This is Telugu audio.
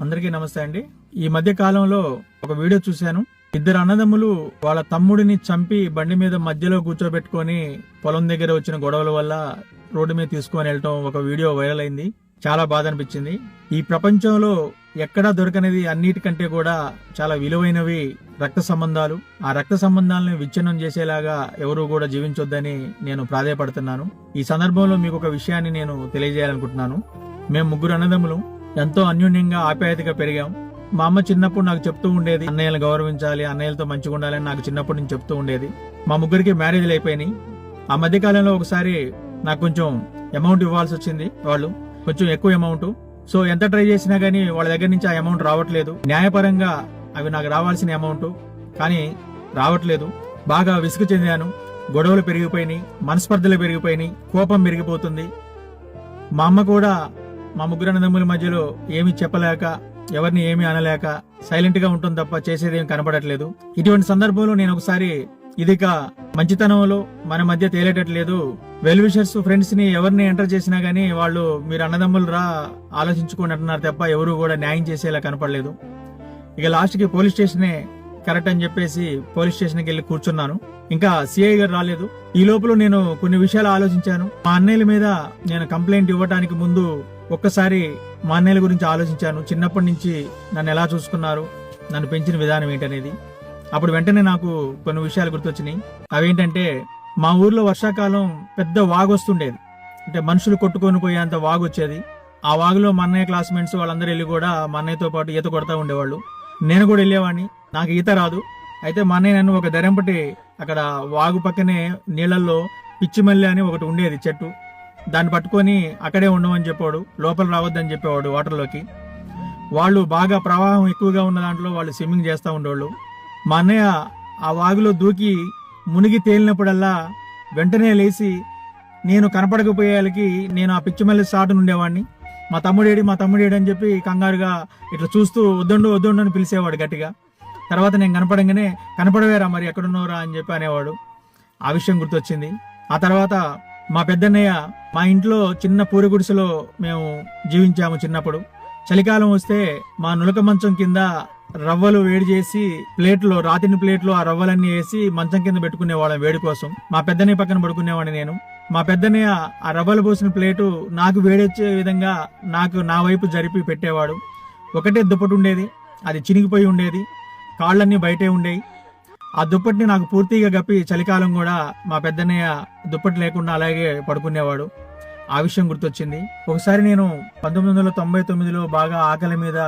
అందరికీ నమస్తే అండి. ఈ మధ్య కాలంలో ఒక వీడియో చూశాను. ఇద్దరు అన్నదమ్ములు వాళ్ళ తమ్ముడిని చంపి బండి మీద మధ్యలో కూర్చోబెట్టుకొని పొలం దగ్గర వచ్చిన గొడవల వల్ల రోడ్డు మీద తీసుకొని వెళ్ళటం ఒక వీడియో వైరల్ అయింది. చాలా బాధ అనిపించింది. ఈ ప్రపంచంలో ఎక్కడా దొరకనిది అన్నిటికంటే కూడా చాలా విలువైనవి రక్త సంబంధాలు. ఆ రక్త సంబంధాలను విచ్ఛిన్నం చేసేలాగా ఎవరు కూడా జీవించొద్దని నేను ప్రాధేయపడుతున్నాను. ఈ సందర్భంలో మీకు ఒక విషయాన్ని నేను తెలియజేయాలనుకుంటున్నాను. మేము ముగ్గురు అన్నదమ్ములు ఎంతో అన్యోన్యంగా ఆప్యాయతగా పెరిగాం. మా అమ్మ చిన్నప్పుడు నాకు చెప్తూ ఉండేది, అన్నయ్యలు గౌరవించాలి, అన్నయ్యలతో మంచిగా ఉండాలని నాకు చిన్నప్పటి నుంచి చెప్తూ ఉండేది. మా ముగ్గురికి మ్యారేజ్లు అయిపోయినాయి. ఆ మధ్య కాలంలో ఒకసారి నాకు కొంచెం అమౌంట్ ఇవ్వాల్సి వచ్చింది. వాళ్ళు కొంచెం ఎక్కువ అమౌంట్. సో ఎంత ట్రై చేసినా గానీ వాళ్ళ దగ్గర నుంచి ఆ అమౌంట్ రావట్లేదు. న్యాయపరంగా అవి నాకు రావాల్సిన అమౌంట్, కానీ రావట్లేదు. బాగా విసుగు చెందాను. గొడవలు పెరిగిపోయినాయి, మనస్పర్ధలు పెరిగిపోయినాయి, కోపం పెరిగిపోతుంది. మా అమ్మ కూడా మా ముగ్గురు అన్నదమ్ముల మధ్యలో ఏమీ చెప్పలేక, ఎవరిని ఏమీ అనలేక సైలెంట్ గా ఉంటుంది తప్ప చేసేదేం కనపడట్లేదు. ఇటువంటి సందర్భంలో నేను ఒకసారి ఇదిక మంచితనంలో మన మధ్య తేలేటట్లేదు, వెల్ విషర్స్ ఫ్రెండ్స్ ని ఎవరిని ఎంటర్ చేసినా గానీ వాళ్ళు మీరు అన్నదమ్ములు రా ఆలోచించుకోండి అంటున్నారు తప్ప ఎవరు కూడా న్యాయం చేసేలా కనపడలేదు. ఇక లాస్ట్ కి పోలీస్ స్టేషనే కరెక్ట్ అని చెప్పేసి పోలీస్ స్టేషన్కి వెళ్ళి కూర్చున్నాను. ఇంకా సిఐ గారు రాలేదు. ఈ లోపల నేను కొన్ని విషయాలు ఆలోచించాను. మా అన్నయ్యల మీద నేను కంప్లైంట్ ఇవ్వడానికి ముందు ఒక్కసారి మా అన్నయ్యల గురించి ఆలోచించాను. చిన్నప్పటి నుంచి నన్ను ఎలా చూసుకున్నారు, నన్ను పెంచిన విధానం ఏంటనేది. అప్పుడు వెంటనే నాకు కొన్ని విషయాలు గుర్తొచ్చినాయి. అవేంటంటే, మా ఊర్లో వర్షాకాలం పెద్ద వాగు వస్తుండేది. అంటే మనుషులు కొట్టుకొని పోయేంత వాగు వచ్చేది. ఆ వాగులో మా అన్నయ్య క్లాస్మేట్స్ వాళ్ళందరూ వెళ్ళి కూడా మా అన్నయ్యతో పాటు ఈత కొడతా ఉండేవాళ్ళు. నేను కూడా వెళ్ళేవాడిని. నాకు ఈత రాదు. అయితే మా అన్నయ్య నన్ను ఒక దెరంపటి అక్కడ వాగు పక్కనే నీళ్లలో పిచ్చిమల్లి అని ఒకటి ఉండేది చెట్టు, దాన్ని పట్టుకొని అక్కడే ఉండమని చెప్పాడు. లోపల రావద్దని చెప్పేవాడు వాటర్లోకి. వాళ్ళు బాగా ప్రవాహం ఎక్కువగా ఉన్న దాంట్లో వాళ్ళు స్విమ్మింగ్ చేస్తూ ఉండేవాళ్ళు. మా అన్నయ్య ఆ వాగులో దూకి మునిగి తేలినప్పుడల్లా వెంటనే లేచి నేను కనపడకపోయేకి నేను ఆ పిచ్చిమల్లి సాటు ఉండేవాడిని. మా తమ్ముడేడి అని చెప్పి కంగారుగా ఇట్లా చూస్తూ వద్దండు అని పిలిచేవాడు గట్టిగా. తర్వాత నేను కనపడంగానే కనపడవేరా మరి ఎక్కడున్నావురా అని చెప్పి అనేవాడు. ఆ విషయం గుర్తొచ్చింది. ఆ తర్వాత మా పెద్దన్నయ్య మా ఇంట్లో చిన్న పూరి గుడిసెలో మేము జీవించాము చిన్నప్పుడు. చలికాలం వస్తే మా నులక మంచం కింద రవ్వలు వేడి చేసి ప్లేట్లో, రాతిని ప్లేట్లో ఆ రవ్వలన్నీ వేసి మంచం కింద పెట్టుకునేవాళ్ళం వేడి కోసం. మా పెద్దన్నయ్య పక్కన పడుకునేవాడిని నేను. మా పెద్దన్నయ్య ఆ రవ్వలు పోసిన ప్లేటు నాకు వేడొచ్చే విధంగా నా వైపు జరిపి పెట్టేవాడు. ఒకటే దుప్పటి ఉండేది, అది చినిగిపోయి ఉండేది, కాళ్ళన్నీ బయటే ఉండేవి. ఆ దుప్పటిని నాకు పూర్తిగా గప్పి చలికాలం కూడా మా పెద్దన్నయ్య దుప్పటి లేకుండా అలాగే పడుకునేవాడు. ఆ విషయం గుర్తొచ్చింది. ఒకసారి నేను 1999లో బాగా ఆకలి మీద